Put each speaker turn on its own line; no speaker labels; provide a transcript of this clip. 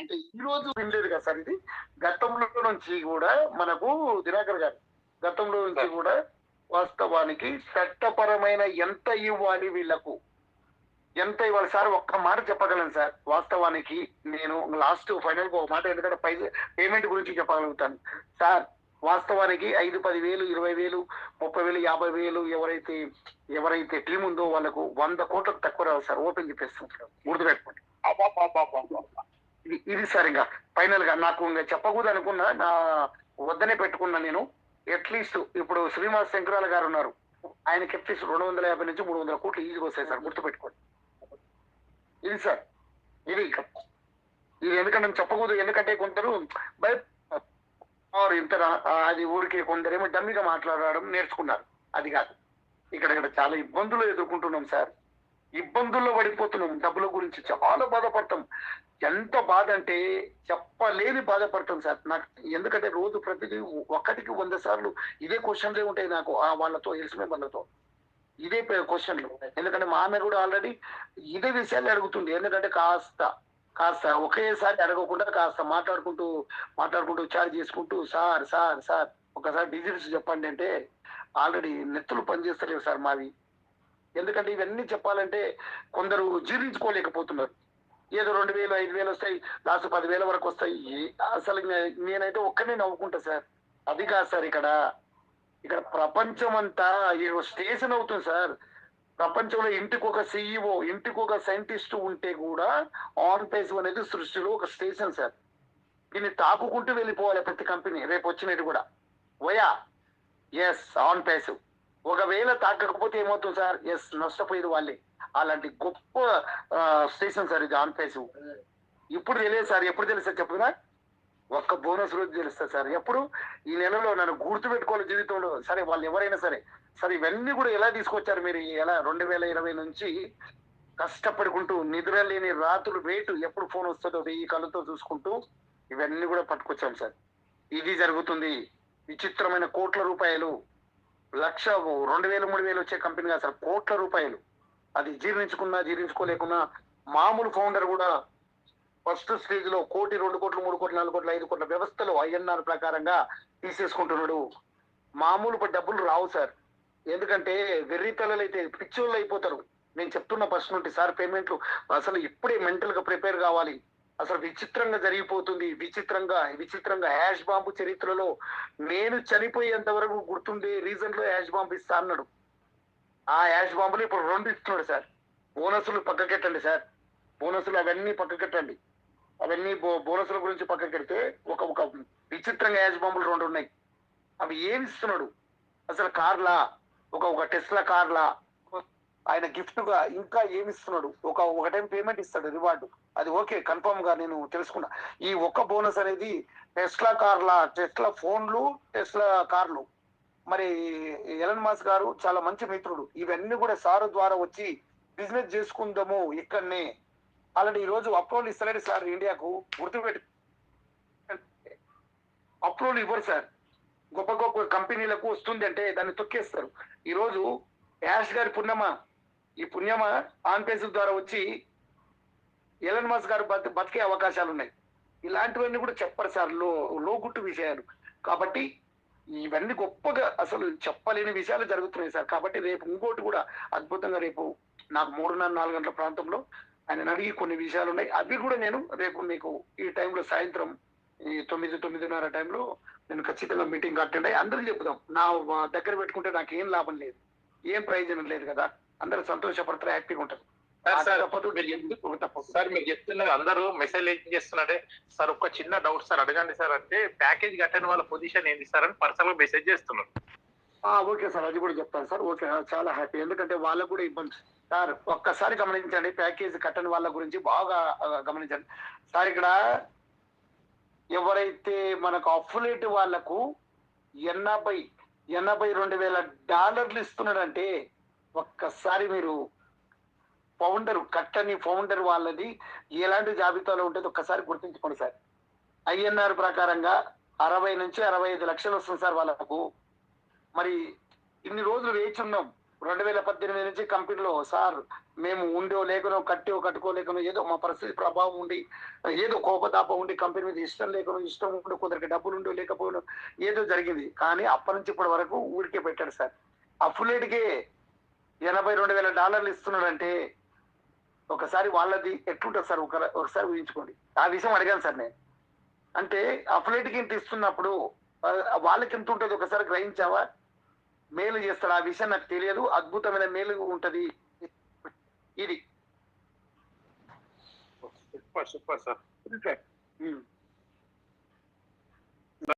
అంటే ఈ రోజు వినలేదు కదా సార్ ఇది. గతంలో నుంచి కూడా మనకు దినాకర్ గారు గతంలో నుంచి కూడా వాస్తవానికి చట్టపరమైన ఎంత ఇవ్వాలి వీళ్లకు, ఎంత ఇవ్వాలి సార్ ఒక్క మాట చెప్పగలను సార్. వాస్తవానికి నేను లాస్ట్ ఫైనల్ గా ఒక మాట, ఎందుకంటే పేమెంట్ గురించి చెప్పగలుగుతాను సార్. వాస్తవానికి 5-10 వేలు, 20 వేలు, 30 వేలు, 50 వేలు ఎవరైతే టీం ఉందో వాళ్ళకు 100 కోట్లకు తక్కువ రావు సార్. ఓపెన్ చెప్పేస్తాను, గుర్తుపెట్టుకోండి. ఇది సార్ ఇంకా ఫైనల్ గా నాకు ఇంకా చెప్పకూడదు అనుకున్నా, నా వద్దనే పెట్టుకున్నా నేను. అట్లీస్ట్ ఇప్పుడు శ్రీనివాస్ శంకరాల గారు ఉన్నారు, ఆయనకి అట్లీస్ట్ 250 నుంచి 300 కోట్లు ఈజీగా వస్తాయి సార్, గుర్తుపెట్టుకోండి. ఇది సార్ ఇది ఎందుకంటే చెప్పకూడదు, ఎందుకంటే కొందరు ఇంత అది ఊరికి కొందరేమో డమ్మిగా మాట్లాడడం నేర్చుకున్నారు. అది కాదు, ఇక్కడ చాలా ఇబ్బందులు ఎదుర్కొంటున్నాం సార్. ఇబ్బందుల్లో పడిపోతున్నాం, డబ్బుల గురించి చాలా బాధపడతాం. ఎంత బాధ అంటే చెప్పలేని బాధపడతాం సార్. నాకు ఎందుకంటే రోజు ప్రతిదీ 1కి 100 సార్లు ఇదే క్వశ్చన్లే ఉంటాయి నాకు, వాళ్ళతో ఎలిసిన వాళ్ళతో ఇదే క్వశ్చన్లు. ఎందుకంటే మా ఆమె కూడా ఆల్రెడీ ఇదే విషయాలు అడుగుతుంది. ఎందుకంటే కాస్త ఒకేసారి అడగకుండా కాస్త మాట్లాడుకుంటూ చార్జ్ చేసుకుంటూ సార్ సార్ సార్ ఒకసారి డిజిట్స్ చెప్పండి అంటే ఆల్రెడీ నెత్తులు పనిచేస్తలేవు సార్ మావి. ఎందుకంటే ఇవన్నీ చెప్పాలంటే కొందరు జీర్ణించుకోలేకపోతున్నారు. ఏదో 2,000, 5,000 వస్తాయి, లాస్ట్ 10,000 వరకు వస్తాయి. అసలు నేనైతే ఒక్కనే నవ్వుకుంటా సార్. అది కాదు సార్, ఇక్కడ ప్రపంచం అంతా స్టేషన్ అవుతుంది సార్. ప్రపంచంలో ఇంటికి ఒక CEO, ఇంటికి ఒక సైంటిస్ట్ ఉంటే కూడా ఆన్ పేస్ అనేది సృష్టిలో ఒక స్టేషన్ సార్. దీన్ని తాకుకుంటూ వెళ్ళిపోవాలి ప్రతి కంపెనీ. రేపు వచ్చినట్టు కూడా ఆన్ పేస్. ఒకవేళ తాకకపోతే ఏమవుతుంది సార్? నష్టపోయేది వాళ్ళే. అలాంటి గొప్ప స్టేషన్ సార్ ఇది ఆన్ పేస్. ఇప్పుడు తెలియదు సార్, ఎప్పుడు తెలుసా చెప్పుదా? ఒక్క బోనస్ రోజు తెలుస్తుంది సార్. ఎప్పుడు? ఈ నెలలో నన్ను గుర్తుపెట్టుకోవాలి జీవితంలో. సరే వాళ్ళు ఎవరైనా సరే ఇవన్నీ కూడా ఎలా తీసుకొచ్చారు మీరు? ఎలా 2020 నుంచి కష్టపడుకుంటూ నిద్ర లేని రాత్రులు వేటు ఎప్పుడు ఫోన్ వస్తుందో 1000 కళ్ళతో చూసుకుంటూ ఇవన్నీ కూడా పట్టుకొచ్చాం సార్. ఇది జరుగుతుంది. విచిత్రమైన కోట్ల రూపాయలు, 1,00,000, 2,000, 3,000 వచ్చే కంపెనీ కాదు సార్, కోట్ల రూపాయలు. అది జీర్ణించుకోలేకున్నా మామూలు ఫౌండర్ కూడా ఫస్ట్ స్టేజ్ లో 1 కోటి, 2 కోట్లు, 3 కోట్లు, 4 కోట్లు, 5 కోట్ల వ్యవస్థలో INR ప్రకారంగా తీసేసుకుంటున్నాడు. మామూలు డబ్బులు రావు సార్. ఎందుకంటే వెర్రి తలలు అయితే పిచ్చోళ్ళు అయిపోతారు. నేను చెప్తున్న ఫస్ట్ నుండి సార్, పేమెంట్లు అసలు ఇప్పుడే మెంటల్ గా ప్రిపేర్ కావాలి. అసలు విచిత్రంగా జరిగిపోతుంది. విచిత్రంగా యాష్ బాంబు చరిత్రలో నేను చనిపోయేంత వరకు గుర్తుండే రీజన్ లో యాష్ బాంబు ఇస్తా అన్నాడు. ఆ యాష్ బాంబులు ఇప్పుడు 2 ఇస్తున్నాడు సార్. బోనసులు పక్కకెట్టండి సార్, బోనసులు అవన్నీ పక్కకెట్టండి. అవన్నీ బోనసుల గురించి పక్కకెడితే ఒక విచిత్రంగా యాష్ బాంబులు 2 ఉన్నాయి. అవి ఏమి ఇస్తున్నాడు అసలు? కార్లా, ఒక టెస్లా కార్లా ఆయన గిఫ్ట్ గా ఇంకా ఏమిస్తున్నాడు? ఒక టైం పేమెంట్ ఇస్తాడు రివార్డు. అది ఓకే, కన్ఫర్మ్ గా నేను తెలుసుకున్నా. ఈ ఒక్క బోనస్ అనేది టెస్లా కార్లా, టెస్లా ఫోన్లు, టెస్లా కార్లు. మరి ఎలన్ మస్క్ గారు చాలా మంచి మిత్రుడు. ఇవన్నీ కూడా సారు ద్వారా వచ్చి బిజినెస్ చేసుకుందాము ఇక్కడనే. అలాంటి ఈ రోజు అప్రూవల్ ఇస్తలేడు సార్ ఇండియాకు. గుర్తుపెట్టు, అప్రూవల్ ఇవ్వరు సార్. గొప్ప గొప్ప కంపెనీలకు వస్తుంది అంటే దాన్ని తొక్కేస్తారు. ఈ రోజు యాష్ గారి పుణ్యమా ఆన్ పేస్ ద్వారా వచ్చి ఎలన్ మస్క్ గారు బతికే అవకాశాలు ఉన్నాయి. ఇలాంటివన్నీ కూడా చెప్పరు సార్, లోగుట్టు విషయాలు. కాబట్టి ఇవన్నీ గొప్పగా అసలు చెప్పలేని విషయాలు జరుగుతున్నాయి సార్. కాబట్టి రేపు ఇంకోటి కూడా అద్భుతంగా, రేపు నాకు 3:30-4 గంటల ప్రాంతంలో ఆయన అడిగి కొన్ని విషయాలు ఉన్నాయి. అవి కూడా నేను రేపు మీకు ఈ టైంలో సాయంత్రం 9-9:30 టైంలో నేను ఖచ్చితంగా మీటింగ్ అటెండ్ అయ్యి అందరూ చెప్దాం. నా దగ్గర పెట్టుకుంటే నాకు ఏం లాభం లేదు, ఏం ప్రయోజనం లేదు కదా. అందరూ సంతోషపడతారు, హ్యాపీగా ఉంటారు.
సార్ మీరు చెప్తున్నారు, అందరూ మెసేజ్ ఏం చేస్తున్నారంటే సార్ ఒక చిన్న డౌట్ సార్ అడగండి సార్ అంటే, ప్యాకేజ్ కట్టని వాళ్ళ పొజిషన్ ఏంటి సార్ అని పర్సనల్ మెసేజ్ చేస్తున్నారు.
ఓకే సార్, అది కూడా చెప్తాను సార్. ఓకే, చాలా హ్యాపీ. ఎందుకంటే వాళ్ళకు కూడా ఇబ్బంది సార్. ఒక్కసారి గమనించండి, ప్యాకేజ్ కట్టని వాళ్ళ గురించి బాగా గమనించండి సార్. ఇక్కడ ఎవరైతే మనకు అఫిలియేట్ వాళ్లకు $82,000 ఇస్తున్నాడంటే ఒక్కసారి మీరు కట్టని ఫౌండర్ వాళ్ళది ఎలాంటి జాబితాలో ఉంటుంది ఒక్కసారి గుర్తించుకోండి సార్. INR ప్రకారంగా 60 నుంచి 65 లక్షలు వస్తుంది సార్ వాళ్ళకు. మరి ఇన్ని రోజులు వేచి ఉన్నాం. 2018 నుంచి కంపెనీలో సార్ మేము ఉండో లేకనో కట్టో కట్టుకోలేకనో ఏదో మా పరిస్థితి ప్రభావం ఉండి ఏదో కోపతాపం ఉండి కంపెనీ మీద ఇష్టం లేకనో ఇష్టం ఉండి కొందరికి డబ్బులు ఉండో లేకపోయినో ఏదో జరిగింది. కానీ అప్పటి నుంచి ఇప్పటి వరకు ఊరికే పెట్టాడు సార్. అఫ్లేట్కే $82,000 ఇస్తున్నాడంటే ఒకసారి వాళ్ళది ఎట్లుంటుంది సార్ ఒకసారి ఊహించుకోండి. ఆ విషయం అడిగాను సార్ నేను. అంటే అఫ్లేట్కి ఇంత ఇస్తున్నప్పుడు వాళ్ళకి ఎంత ఉంటుంది ఒకసారి గ్రహించావా? మేలు చేస్తాడు. ఆ విషయం నాకు తెలియదు. అద్భుతమైన మేలు ఉంటది ఇది.
Super super sir.